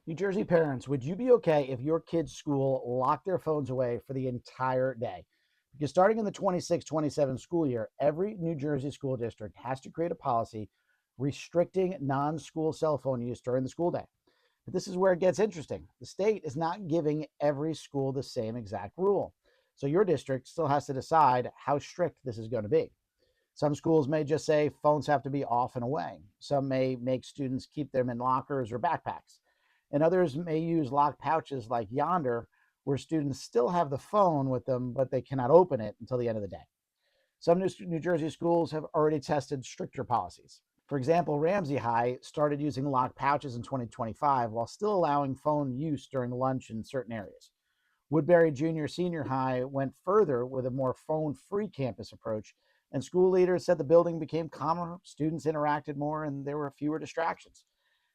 New Jersey parents, would you be okay if your kid's school locked their phones away for the entire day? Because starting in the 26-27 school year, every New Jersey school district has to create a policy restricting non school cell phone use during the school day. But this is where it gets interesting. The state is not giving every school the same exact rule. So your district still has to decide how strict this is going to be. Some schools may just say phones have to be off and away. Some may make students keep them in lockers or backpacks. And others may use locked pouches like Yonder, where students still have the phone with them, but they cannot open it until the end of the day. Some New Jersey schools have already tested stricter policies. For example, Ramsey High started using locked pouches in 2025 while still allowing phone use during lunch in certain areas. Woodbury Junior Senior High went further with a more phone free campus approach, and school leaders said the building became calmer, students interacted more, and there were fewer distractions.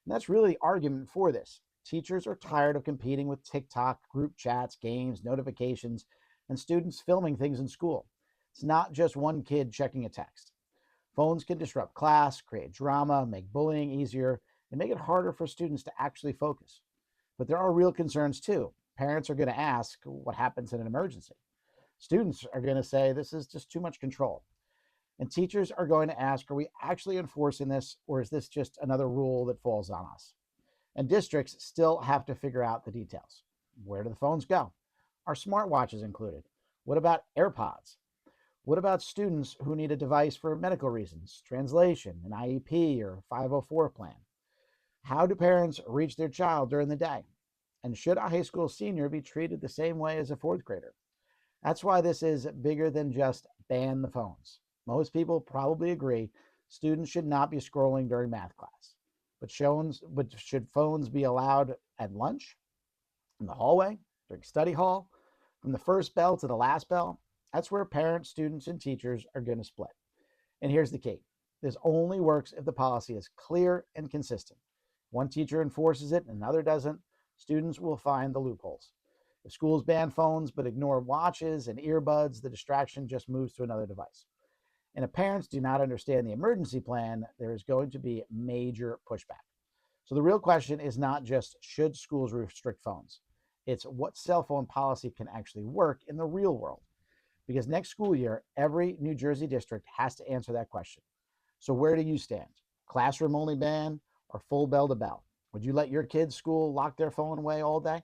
And that's really the argument for this. Teachers are tired of competing with TikTok, group chats, games, notifications, and students filming things in school. It's not just one kid checking a text. Phones can disrupt class, create drama, make bullying easier, and make it harder for students to actually focus. But there are real concerns too. Parents are going to ask what happens in an emergency. Students are going to say this is just too much control. And teachers are going to ask, are we actually enforcing this, or is this just another rule that falls on us? And districts still have to figure out the details. Where do the phones go? Are smartwatches included? What about AirPods? What about students who need a device for medical reasons, translation, an IEP, or 504 plan? How do parents reach their child during the day? And should a high school senior be treated the same way as a fourth grader? That's why this is bigger than just ban the phones. Most people probably agree students should not be scrolling during math class. But should phones be allowed at lunch, in the hallway, during study hall, from the first bell to the last bell? That's where parents, students, and teachers are going to split. And here's the key: this only works if the policy is clear and consistent. One teacher enforces it and another doesn't, students will find the loopholes. If schools ban phones but ignore watches and earbuds, the distraction just moves to another device. And if parents do not understand the emergency plan, there is going to be major pushback. So the real question is not just should schools restrict phones, it's what cell phone policy can actually work in the real world. Because next school year, every New Jersey district has to answer that question. So where do you stand? Classroom only ban or full bell to bell? Would you let your kids' school lock their phone away all day?